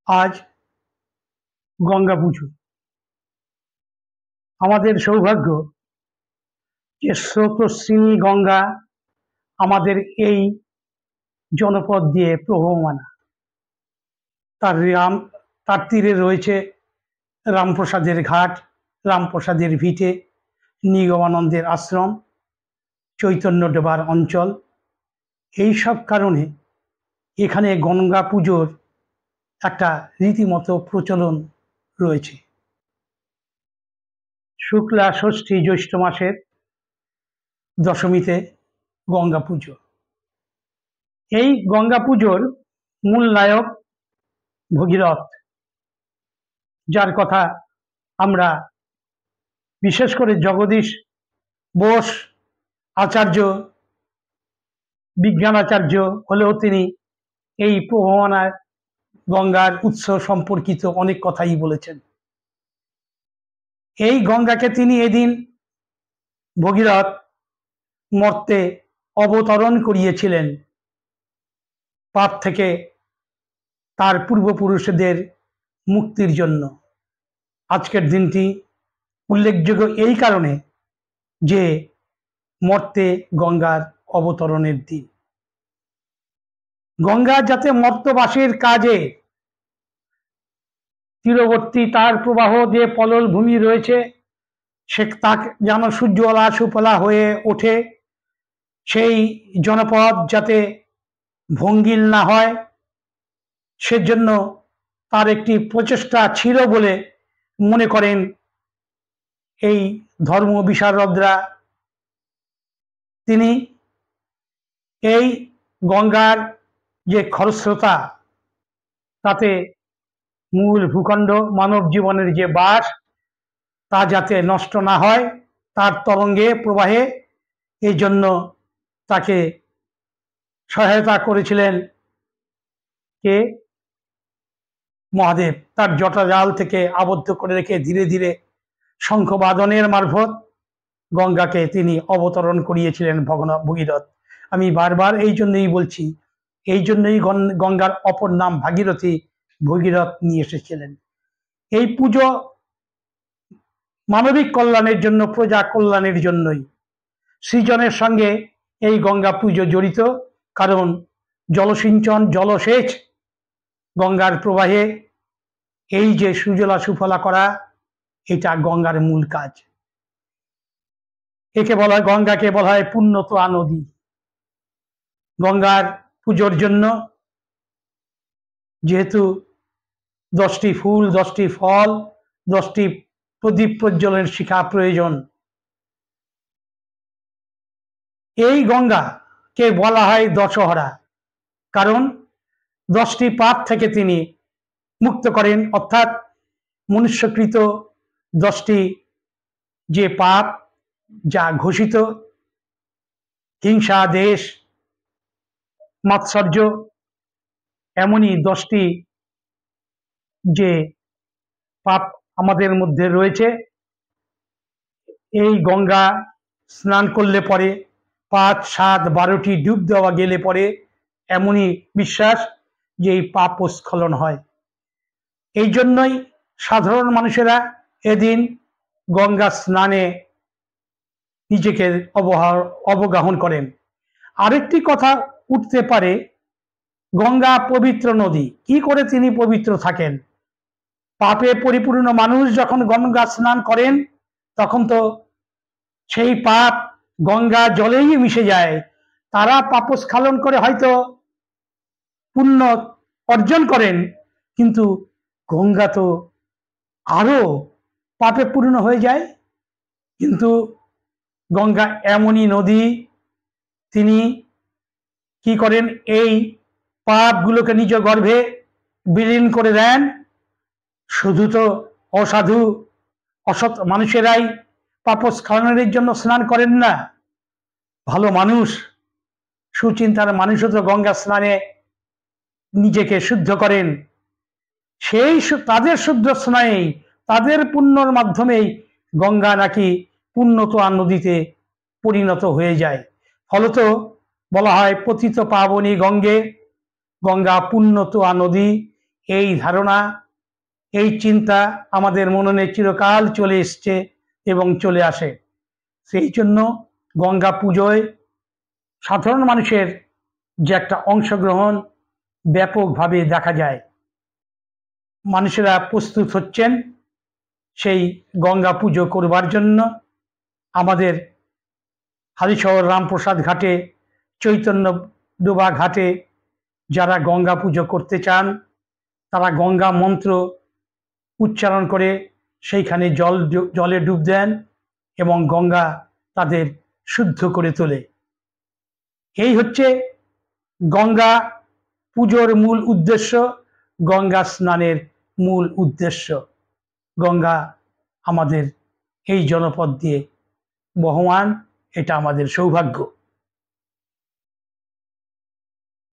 আজ গঙ্গা পুজো। আমাদের সৌভাগ্য যে স্রোতস্বিনী গঙ্গা আমাদের এই জনপদ দিয়ে প্রবহমান। তার তীরে রয়েছে রামপ্রসাদের ঘাট, রামপ্রসাদের ভিটে, নিগমানন্দের আশ্রম, চৈতন্য ডোবার অঞ্চল। এই সব কারণে এখানে গঙ্গা পুজোর একটা রীতিমতো প্রচলন রয়েছে। শুক্লা ষষ্ঠী জ্যৈষ্ঠ মাসের দশমীতে গঙ্গা পুজো। এই গঙ্গা পুজোর মূল নায়ক ভগীরথ, যার কথা আমরা বিশেষ করে জগদীশ বোস আচার্য, বিজ্ঞানাচার্য হলেও তিনি এই প্রবহমানার গঙ্গার উৎস সম্পর্কিত অনেক কথাই বলেছেন। এই গঙ্গাকে তিনি এদিন ভগীরথ মর্তে অবতরণ করিয়েছিলেন পাপ থেকে তার পূর্বপুরুষদের মুক্তির জন্য। আজকের দিনটি উল্লেখযোগ্য এই কারণে যে মর্তে গঙ্গার অবতরণের দিন। গঙ্গা যাতে মর্তবাসীর কাজে তীরবর্তী তার প্রবাহ যে পলল ভূমি রয়েছে সে তা যেন সূর্যওয়ালা সুফলা হয়ে ওঠে, সেই জনপদ যাতে ভঙ্গিল না হয় সেজন্য তার একটি প্রচেষ্টা ছিল বলে মনে করেন এই ধর্ম বিশারদরা। তিনি এই গঙ্গার যে খরস্রোতা তাতে মূল ভূখণ্ড মানব জীবনের যে বাস তা যাতে নষ্ট না হয় তার তরঙ্গে প্রবাহে, এই জন্য তাকে সহায়তা করেছিলেন কে? মহাদেব। তার জটাজাল থেকে আবদ্ধ করে রেখে ধীরে ধীরে শঙ্খবাদনের মারফত গঙ্গাকে তিনি অবতরণ করিয়েছিলেন ভগীরথ। আমি বারবার এই জন্যই বলছি, এই জন্যই গঙ্গার অপর নাম ভাগীরথী, ভগীরথ নিয়ে এসেছিলেন। এই পুজো মানবিক কল্যাণের জন্য, প্রজা কল্যাণের জন্যই। সৃজনের সঙ্গে এই গঙ্গা পুজো জড়িত, কারণ জলসিঞ্চন, জলসেচ, গঙ্গার প্রবাহে এই যে সুজলা সুফলা করা, এটা গঙ্গার মূল কাজ। একে বলা হয়, গঙ্গাকে বলা হয় পুণ্যতোয়া নদী। গঙ্গার পুজোর জন্য যেহেতু 10টি ফুল, 10টি ফল, 10টি প্রদীপ প্রজ্বলনের শিখা প্রয়োজন, এই গঙ্গাকে বলা হয় দশহরা, কারণ 10টি পাপ থেকে তিনি মুক্ত করেন। অর্থাৎ মনুষ্যকৃত 10টি যে পাপ, যা ঘোষিত, হিংসা, দেশ, মাৎসর্য, এমনই 10টি যে পাপ আমাদের মধ্যে রয়েছে, এই গঙ্গা স্নান করলে পরে 5, 7, 12টি ডুব দেওয়া গেলে পরে এমনই বিশ্বাস যে এই পাপ স্খলন হয়। এই জন্যই সাধারণ মানুষেরা এদিন গঙ্গা স্নানে নিজেকে অবগাহন করেন। আরেকটি কথা উঠতে পারে, গঙ্গা পবিত্র নদী, কি করে তিনি পবিত্র থাকেন? পাপে পরিপূর্ণ মানুষ যখন গঙ্গা স্নান করেন তখন তো সেই পাপ গঙ্গা জলেই মিশে যায়। তারা পাপস্খলন করে হয়তো পুণ্য অর্জন করেন, কিন্তু গঙ্গা তো আরো পাপে পূর্ণ হয়ে যায়। কিন্তু গঙ্গা এমনই নদী, তিনি কি করেন, এই পাপগুলোকে নিজ গর্ভে বিলীন করে দেন। শুধু তো অসাধু অসৎ মানুষেরাই পাপস্খলনের জন্য স্নান করেন না, ভালো মানুষ, সুচিন্তার মানুষও তো গঙ্গা স্নানে নিজেকে শুদ্ধ করেন। সেই তাদের শুদ্ধ স্নানেই, তাদের পুণ্যর মাধ্যমেই গঙ্গা নাকি পুণ্যতোয়া নদীতে পরিণত হয়ে যায়। ফলত বলা হয় পতিত পাবনী গঙ্গে, গঙ্গা পুণ্যতোয়া নদী। এই ধারণা, এই চিন্তা আমাদের মননে চিরকাল চলে এসছে এবং চলে আসে। সেই জন্য গঙ্গা পুজোয় সাধারণ মানুষের যে একটা অংশগ্রহণ ব্যাপকভাবে দেখা যায়। মানুষেরা প্রস্তুত হচ্ছেন সেই গঙ্গা পুজো করবার জন্য। আমাদের হালিশহর রামপ্রসাদ ঘাটে, চৈতন্য ডোবা ঘাটে যারা গঙ্গা পুজো করতে চান তারা গঙ্গা মন্ত্র উচ্চারণ করে সেইখানে জলে ডুব দেন এবং গঙ্গা তাদের শুদ্ধ করে তোলে। এই হচ্ছে গঙ্গা পুজোর মূল উদ্দেশ্য, গঙ্গা স্নানের মূল উদ্দেশ্য। গঙ্গা আমাদের এই জনপদ দিয়ে বহমান, এটা আমাদের সৌভাগ্য।